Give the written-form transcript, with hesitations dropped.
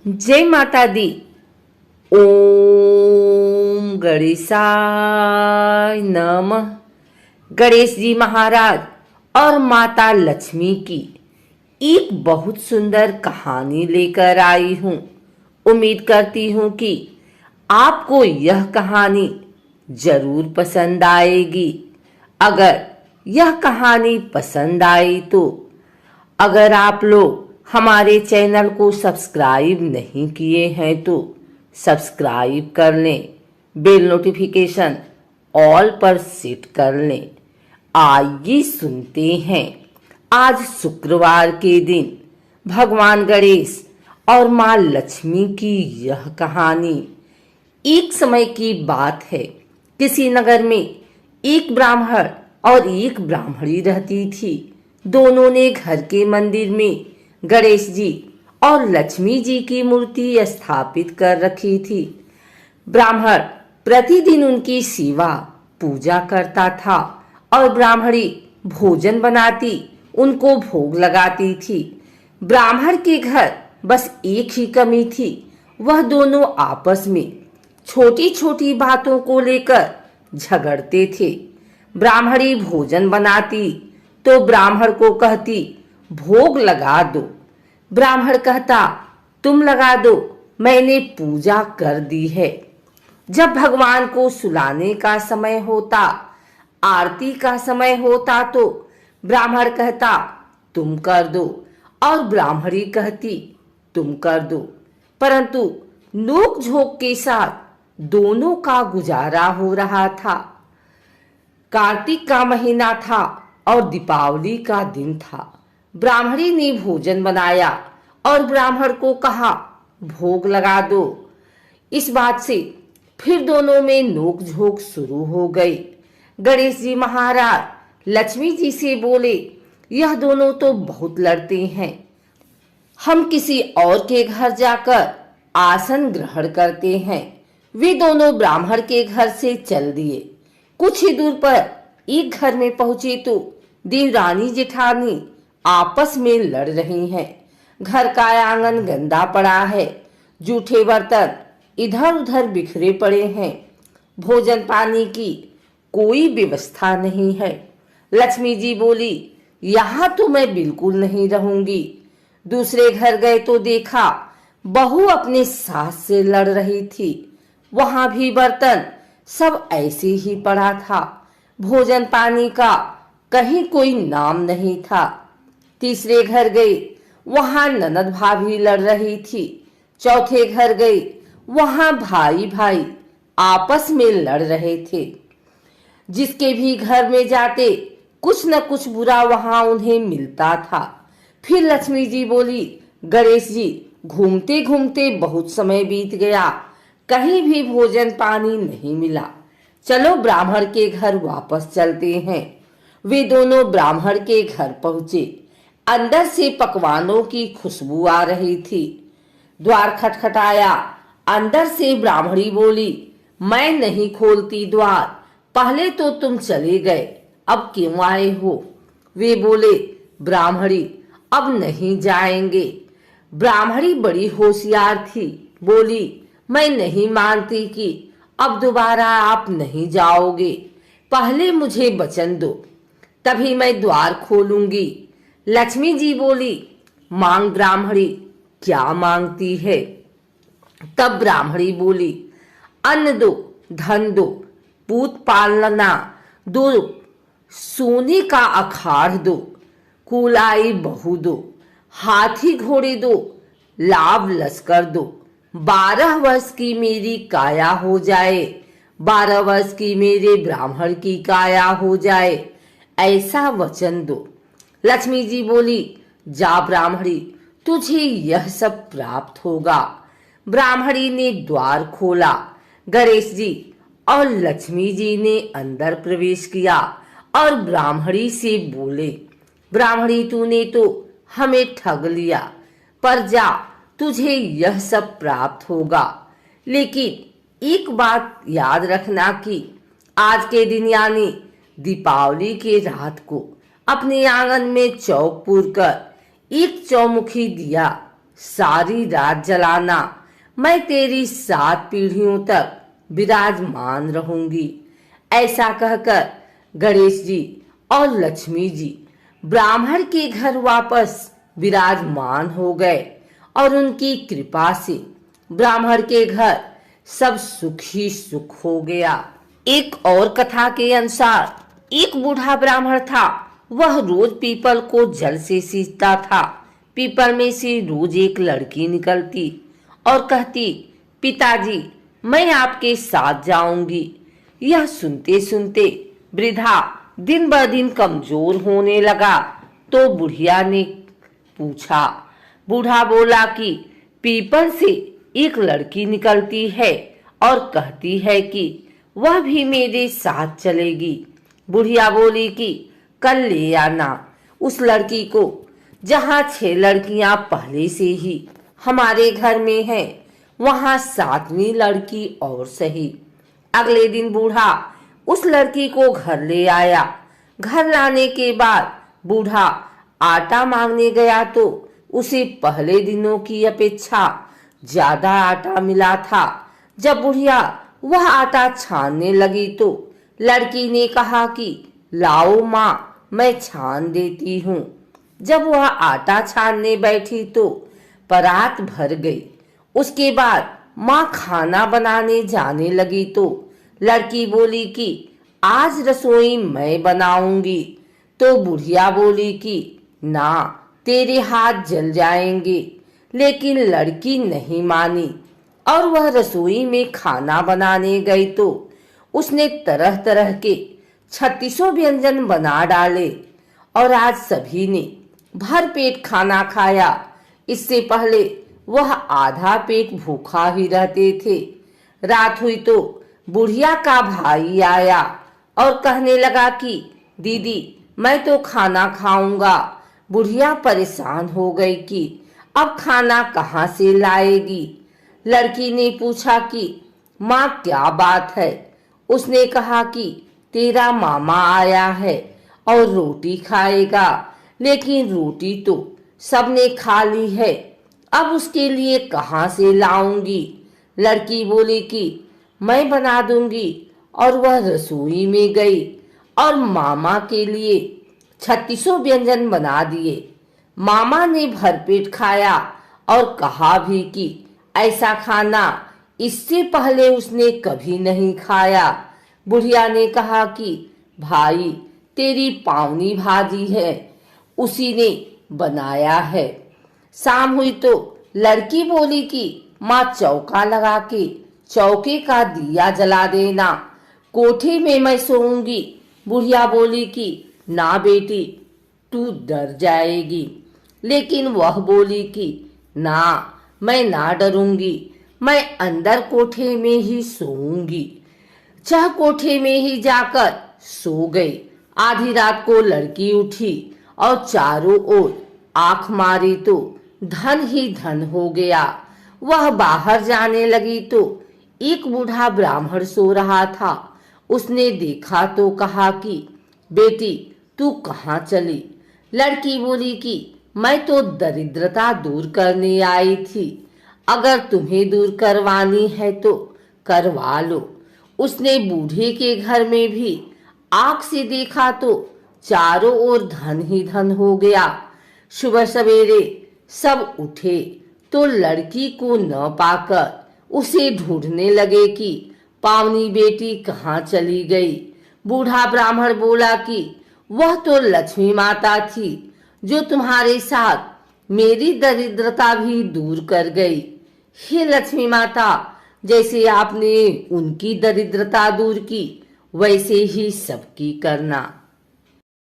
जय माता दी। ओम गणेशाय नमः। गणेश जी महाराज और माता लक्ष्मी की एक बहुत सुंदर कहानी लेकर आई हूँ। उम्मीद करती हूँ कि आपको यह कहानी जरूर पसंद आएगी। अगर यह कहानी पसंद आई तो अगर आप लोग हमारे चैनल को सब्सक्राइब नहीं किए हैं तो सब्सक्राइब कर लें, बेल नोटिफिकेशन ऑल पर सेट कर लें। आइए सुनते हैं आज शुक्रवार के दिन भगवान गणेश और माँ लक्ष्मी की यह कहानी। एक समय की बात है, किसी नगर में एक ब्राह्मण और एक ब्राह्मणी रहती थी। दोनों ने घर के मंदिर में गणेश जी और लक्ष्मी जी की मूर्ति स्थापित कर रखी थी। ब्राह्मण प्रतिदिन उनकी सेवा पूजा करता था और ब्राह्मणी भोजन बनाती, उनको भोग लगाती थी। ब्राह्मण के घर बस एक ही कमी थी, वह दोनों आपस में छोटी छोटी बातों को लेकर झगड़ते थे। ब्राह्मणी भोजन बनाती तो ब्राह्मण को कहती भोग लगा दो। ब्राह्मण कहता तुम लगा दो, मैंने पूजा कर दी है। जब भगवान को सुलाने का समय होता, आरती का समय होता तो ब्राह्मण कहता तुम कर दो और ब्राह्मणी कहती तुम कर दो। परंतु नोक झोंक के साथ दोनों का गुजारा हो रहा था। कार्तिक का महीना था और दीपावली का दिन था। ब्राह्मणी ने भोजन बनाया और ब्राह्मण को कहा भोग लगा दो। इस बात से फिर दोनों में नोक झोंक शुरू हो गई। गणेश जी महाराज लक्ष्मी जी से बोले यह दोनों तो बहुत लड़ते हैं, हम किसी और के घर जाकर आसन ग्रहण करते हैं। वे दोनों ब्राह्मण के घर से चल दिए। कुछ ही दूर पर एक घर में पहुंचे तो देवरानी जेठानी आपस में लड़ रही हैं। घर का आंगन गंदा पड़ा है, जूठे बर्तन इधर उधर बिखरे पड़े हैं, भोजन पानी की कोई व्यवस्था नहीं है। लक्ष्मी जी बोली यहाँ तो मैं बिल्कुल नहीं रहूंगी। दूसरे घर गए तो देखा बहू अपने सास से लड़ रही थी। वहां भी बर्तन सब ऐसे ही पड़ा था, भोजन पानी का कहीं कोई नाम नहीं था। तीसरे घर गई, वहां ननद भाभी लड़ रही थी। चौथे घर गई, वहां भाई भाई आपस में लड़ रहे थे। जिसके भी घर में जाते कुछ न कुछ बुरा वहां उन्हें मिलता था। फिर लक्ष्मी जी बोली गणेश जी घूमते घूमते बहुत समय बीत गया, कहीं भी भोजन पानी नहीं मिला, चलो ब्राह्मण के घर वापस चलते हैं। वे दोनों ब्राह्मण के घर पहुंचे। अंदर से पकवानों की खुशबू आ रही थी। द्वार खटखटाया। अंदर से ब्राह्मणी बोली मैं नहीं खोलती द्वार, पहले तो तुम चले गए, अब क्यों आए हो? वे बोले ब्राह्मणी अब नहीं जाएंगे। ब्राह्मणी बड़ी होशियार थी, बोली मैं नहीं मानती कि अब दोबारा आप नहीं जाओगे, पहले मुझे वचन दो तभी मैं द्वार खोलूंगी। लक्ष्मी जी बोली मांग ब्राह्मणी, क्या मांगती है? तब ब्राह्मणी बोली अन्न दो, धन दो, पूत पालना दो, सोने का अखाड़ दो, कुलाई बहू दो, हाथी घोड़े दो, लाभ लश्कर दो, 12 वर्ष की मेरी काया हो जाए, 12 वर्ष की मेरे ब्राह्मण की काया हो जाए, ऐसा वचन दो। लक्ष्मी जी बोली जा ब्राह्मणी, तुझे यह सब प्राप्त होगा। ब्राह्मणी ने द्वार खोला। गणेश जी और लक्ष्मी जी ने अंदर प्रवेश किया और ब्राह्मणी से बोले ब्राह्मणी तूने तो हमें ठग लिया, पर जा तुझे यह सब प्राप्त होगा। लेकिन एक बात याद रखना कि आज के दिन यानी दीपावली के रात को अपने आंगन में चौक पूर कर एक चौमुखी दिया सारी रात जलाना, मैं तेरी 7 पीढ़ियों तक विराजमान रहूंगी। ऐसा कहकर गणेश जी और लक्ष्मी जी ब्राह्मण के घर वापस विराजमान हो गए और उनकी कृपा से ब्राह्मण के घर सब सुख ही सुख हो गया। एक और कथा के अनुसार एक बूढ़ा ब्राह्मण था। वह रोज पीपल को जल से सींचता था। पीपल में से रोज एक लड़की निकलती और कहती, पिताजी मैं आपके साथ जाऊंगी। यह सुनते सुनते वृद्धा दिन ब दिन कमजोर होने लगा। तो बुढ़िया ने पूछा। बूढ़ा बोला कि पीपल से एक लड़की निकलती है और कहती है कि वह भी मेरे साथ चलेगी। बुढ़िया बोली कि कल ले आना उस लड़की को। जहाँ 6 लड़कियां पहले से ही हमारे घर में हैं, वहाँ 7वीं लड़की और सही। अगले दिन बूढ़ा उस लड़की को घर ले आया। घर लाने के बाद बूढ़ा आटा मांगने गया तो उसे पहले दिनों की अपेक्षा ज्यादा आटा मिला था। जब बुढ़िया वह आटा छानने लगी तो लड़की ने कहा कि लाओ माँ, मैं छान देती हूँ। जब वह आटा छानने बैठी तो परात भर गई। उसके बाद माँ खाना बनाने जाने लगी तो लड़की बोली कि आज रसोई मैं बनाऊंगी। तो बुढ़िया बोली कि ना, तेरे हाथ जल जाएंगे। लेकिन लड़की नहीं मानी और वह रसोई में खाना बनाने गई तो उसने तरह तरह के 36 व्यंजन बना डाले और आज सभी ने भर पेट खाना खाया। इससे पहले वह आधा पेट भूखा ही रहते थे। रात हुई तो बुढ़िया का भाई आया और कहने लगा कि दीदी मैं तो खाना खाऊंगा। बुढ़िया परेशान हो गई कि अब खाना कहाँ से लाएगी। लड़की ने पूछा कि माँ क्या बात है। उसने कहा कि तेरा मामा आया है और रोटी खाएगा, लेकिन रोटी तो सबने खा ली है, अब उसके लिए कहाँ से लाऊंगी। लड़की बोली कि मैं बना दूंगी और वह रसोई में गई और मामा के लिए 36 व्यंजन बना दिए। मामा ने भरपेट खाया और कहा भी कि ऐसा खाना इससे पहले उसने कभी नहीं खाया। बुढ़िया ने कहा कि भाई तेरी पावनी भाजी है, उसी ने बनाया है। शाम हुई तो लड़की बोली कि माँ चौका लगा के चौके का दिया जला देना, कोठे में मैं सोऊंगी। बुढ़िया बोली कि ना बेटी, तू डर जाएगी। लेकिन वह बोली कि ना, मैं ना डरूंगी, मैं अंदर कोठे में ही सोऊंगी। चाह कोठे में ही जाकर सो गई। आधी रात को लड़की उठी और चारों ओर आंख मारी तो धन ही धन हो गया। वह बाहर जाने लगी तो एक बूढ़ा ब्राह्मण सो रहा था। उसने देखा तो कहा कि बेटी तू कहाँ चली। लड़की बोली कि मैं तो दरिद्रता दूर करने आई थी, अगर तुम्हें दूर करवानी है तो करवा लो। उसने बूढ़े के घर में भी आंख से देखा तो चारों ओर धन ही धन हो गया। सुबह सवेरे सब उठे तो लड़की को न पाकर उसे ढूंढने लगे कि पावनी बेटी कहाँ चली गई। बूढ़ा ब्राह्मण बोला कि वह तो लक्ष्मी माता थी जो तुम्हारे साथ मेरी दरिद्रता भी दूर कर गई। हे लक्ष्मी माता, जैसे आपने उनकी दरिद्रता दूर की वैसे ही सबकी करना।